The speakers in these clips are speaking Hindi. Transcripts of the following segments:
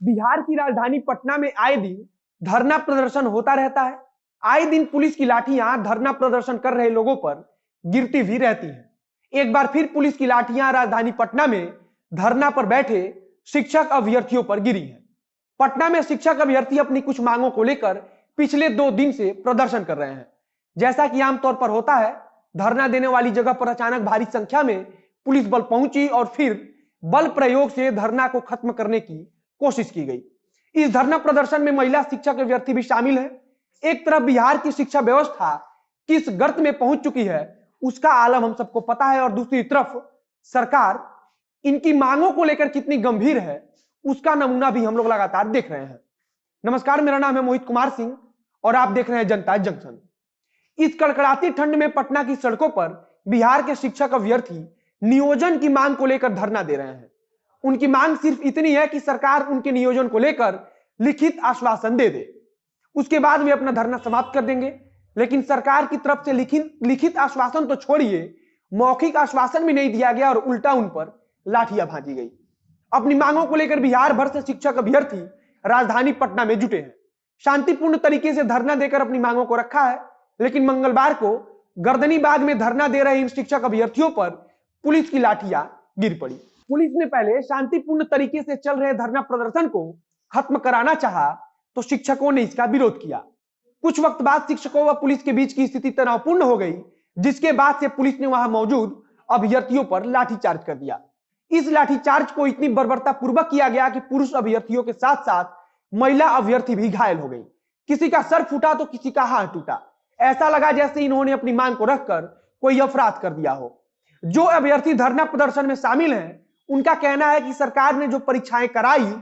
बिहार की राजधानी पटना में आए दिन धरना प्रदर्शन होता रहता है। आए दिन पुलिस की लाठियां धरना प्रदर्शन कर रहे लोगों पर गिरती भी रहती हैं। एक बार फिर पुलिस की लाठियां राजधानी पटना में धरना पर बैठे शिक्षक अभ्यर्थियों पर गिरी हैं। पटना में शिक्षक अभ्यर्थी अपनी कुछ मांगों को लेकर पिछले 2 दिन से प्रदर्शन कर रहे हैं। जैसा कि आमतौर पर होता है, धरना देने वाली जगह पर अचानक भारी संख्या में पुलिस बल पहुंची और फिर बल प्रयोग से धरना को खत्म करने की कोशिश की गई। इस धरना प्रदर्शन में महिला शिक्षक अभ्यर्थी भी शामिल है। एक तरफ बिहार की शिक्षा व्यवस्था किस गर्त में पहुंच चुकी है उसका आलम हम सबको पता है, और दूसरी तरफ सरकार इनकी मांगों को लेकर कितनी गंभीर है उसका नमूना भी हम लोग लगातार देख रहे हैं। नमस्कार, मेरा नाम है मोहित कुमार सिंह और आप देख रहे हैं जनता जंक्शन। इस कड़कड़ाती ठंड में पटना की सड़कों पर बिहार के शिक्षक अभ्यर्थी नियोजन की मांग को लेकर धरना दे रहे हैं। उनकी मांग सिर्फ इतनी है कि सरकार उनके नियोजन को लेकर लिखित आश्वासन दे दे, उसके बाद वे अपना धरना समाप्त कर देंगे। लेकिन सरकार की तरफ से लिखित आश्वासन तो छोड़िए, मौखिक आश्वासन भी नहीं दिया गया और उल्टा उन पर लाठियां भांजी गई। अपनी मांगों को लेकर बिहार भर से शिक्षक अभ्यर्थी राजधानी पटना में जुटे हैं। शांतिपूर्ण तरीके से धरना देकर अपनी मांगों को रखा है, लेकिन मंगलवार को गर्दनी बाग में धरना दे रहे इन शिक्षक अभ्यर्थियों पर पुलिस की लाठियां गिर पड़ी। पुलिस ने पहले शांतिपूर्ण तरीके से चल रहे धरना प्रदर्शन को खत्म कराना चाहा तो शिक्षकों ने इसका विरोध किया। कुछ वक्त बाद शिक्षकों व पुलिस के बीच की स्थिति तनावपूर्ण हो गई, जिसके बाद से पुलिस ने वहां मौजूद अभ्यर्थियों पर लाठीचार्ज कर दिया। इस लाठीचार्ज को इतनी बर्बरता पूर्वक किया गया कि पुरुष अभ्यर्थियों के साथ साथ महिला अभ्यर्थी भी घायल हो गई। किसी का सर फूटा तो किसी का हाथ टूटा। ऐसा लगा जैसे इन्होंने अपनी मांग को रखकर कोई अपराध कर दिया हो। जो अभ्यर्थी धरना प्रदर्शन में शामिल हैं, उनका कहना है कि सरकार ने जो परीक्षाएं कराई,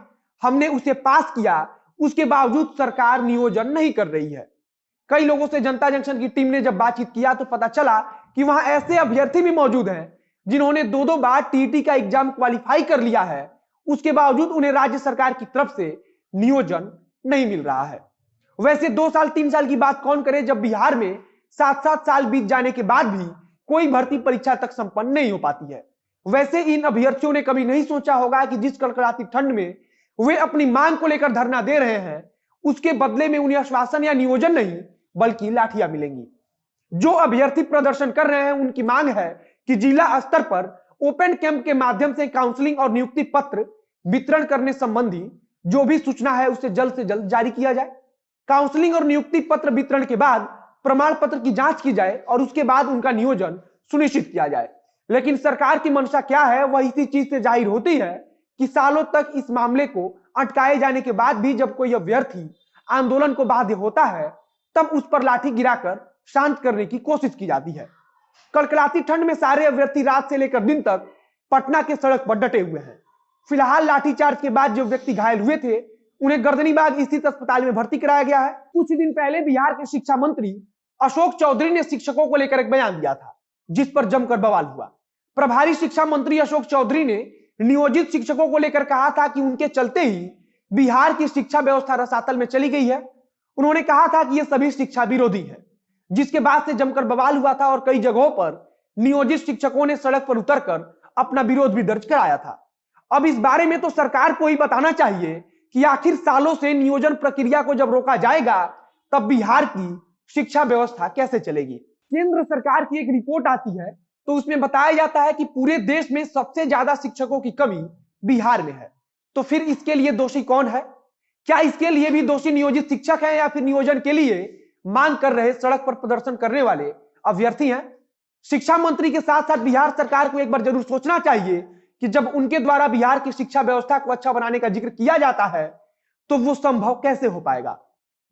हमने उसे पास किया, उसके बावजूद सरकार नियोजन नहीं कर रही है। कई लोगों से जनता जंक्शन की टीम ने जब बातचीत किया तो पता चला कि वहां ऐसे अभ्यर्थी भी मौजूद हैं जिन्होंने 2-2 बार टीईटी का एग्जाम क्वालिफाई कर लिया है, उसके बावजूद उन्हें राज्य सरकार की तरफ से नियोजन नहीं मिल रहा है। वैसे 2 साल 3 साल की बात कौन करे, जब बिहार में 7-7 साल बीत जाने के बाद भी कोई भर्ती परीक्षा तक संपन्न नहीं हो पाती है। वैसे इन अभ्यर्थियों ने कभी नहीं सोचा होगा कि जिस कड़कड़ाती ठंड में वे अपनी मांग को लेकर धरना दे रहे हैं, उसके बदले में उन्हें आश्वासन या नियोजन नहीं बल्कि लाठियां मिलेंगी। जो अभ्यर्थी प्रदर्शन कर रहे हैं, उनकी मांग है कि जिला स्तर पर ओपन कैंप के माध्यम से काउंसलिंग और नियुक्ति पत्र वितरण करने संबंधी जो भी सूचना है उसे जल्द से जल्द जारी किया जाए। काउंसलिंग और नियुक्ति पत्र वितरण के बाद प्रमाण पत्र की जांच की जाए और उसके बाद उनका नियोजन सुनिश्चित किया जाए। लेकिन सरकार की मंशा क्या है, वह इसी चीज से जाहिर होती है कि सालों तक इस मामले को अटकाए जाने के बाद भी जब कोई अभ्यर्थी आंदोलन को बाध्य होता है, तब उस पर लाठी गिराकर शांत करने की कोशिश की जाती है। कड़कड़ाती ठंड में सारे अभ्यर्थी रात से लेकर दिन तक पटना के सड़क पर डटे हुए हैं। फिलहाल लाठीचार्ज के बाद जो व्यक्ति घायल हुए थे, उन्हें गर्दनीबाग स्थित अस्पताल में भर्ती कराया गया है। कुछ दिन पहले बिहार के शिक्षा मंत्री अशोक चौधरी ने शिक्षकों को लेकर एक बयान दिया था, जिस पर जमकर बवाल हुआ। प्रभारी शिक्षा मंत्री अशोक चौधरी ने नियोजित शिक्षकों को लेकर कहा था कि उनके चलते ही बिहार की शिक्षा व्यवस्था रसातल में चली गई है। उन्होंने कहा था कि ये सभी शिक्षा विरोधी है, जिसके बाद से जमकर बवाल हुआ था और कई जगहों पर नियोजित शिक्षकों ने सड़क पर उतरकर अपना विरोध भी दर्ज कराया था। अब इस बारे में तो सरकार को ही बताना चाहिए कि आखिर सालों से नियोजन प्रक्रिया को जब रोका जाएगा, तब बिहार की शिक्षा व्यवस्था कैसे चलेगी। केंद्र सरकार की एक रिपोर्ट आती है तो उसमें बताया जाता है कि पूरे देश में सबसे ज्यादा शिक्षकों की कमी बिहार में है। तो फिर इसके लिए दोषी कौन है? क्या इसके लिए भी दोषी नियोजित शिक्षक है या फिर नियोजन के लिए मांग कर रहे सड़क पर प्रदर्शन करने वाले अभ्यर्थी हैं? शिक्षा मंत्री के साथ साथ बिहार सरकार को एक बार जरूर सोचना चाहिए कि जब उनके द्वारा बिहार की शिक्षा व्यवस्था को अच्छा बनाने का जिक्र किया जाता है तो वो संभव कैसे हो पाएगा।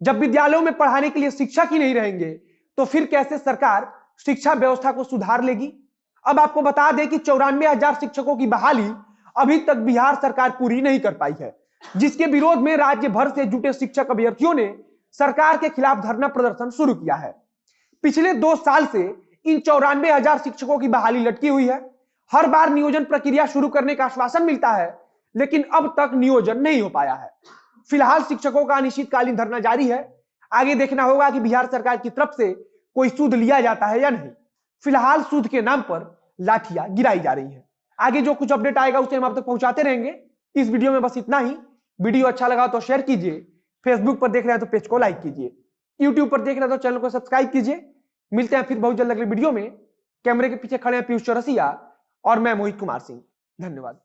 जब विद्यालयों में पढ़ाने के लिए शिक्षक ही नहीं रहेंगे तो फिर कैसे सरकार शिक्षा व्यवस्था को सुधार लेगी। अब आपको बता दें कि 94,000 शिक्षकों की बहाली अभी तक बिहार सरकार पूरी नहीं कर पाई है, जिसके विरोध में राज्य भर से जुटे शिक्षक अभ्यर्थियों ने सरकार के खिलाफ धरना प्रदर्शन शुरू किया है। पिछले 2 साल से इन 94,000 शिक्षकों की बहाली लटकी हुई है। हर बार नियोजन प्रक्रिया शुरू करने का आश्वासन मिलता है, लेकिन अब तक नियोजन नहीं हो पाया है। फिलहाल शिक्षकों का अनिश्चितकालीन धरना जारी है। आगे देखना होगा कि बिहार सरकार की तरफ से कोई सूद लिया जाता है या नहीं। फिलहाल सूद के नाम पर लाठियां गिराई जा रही हैं। आगे जो कुछ अपडेट आएगा उसे हम आप तक पहुंचाते रहेंगे। इस वीडियो में बस इतना ही। वीडियो अच्छा लगा तो शेयर कीजिए, फेसबुक पर देख रहे हैं तो पेज को लाइक कीजिए, यूट्यूब पर देख रहे हैं तो चैनल को सब्सक्राइब कीजिए। मिलते हैं फिर बहुत जल्द अगले वीडियो में। कैमरे के पीछे खड़े हैं पीयूष चौरसिया और मैं मोहित कुमार सिंह। धन्यवाद।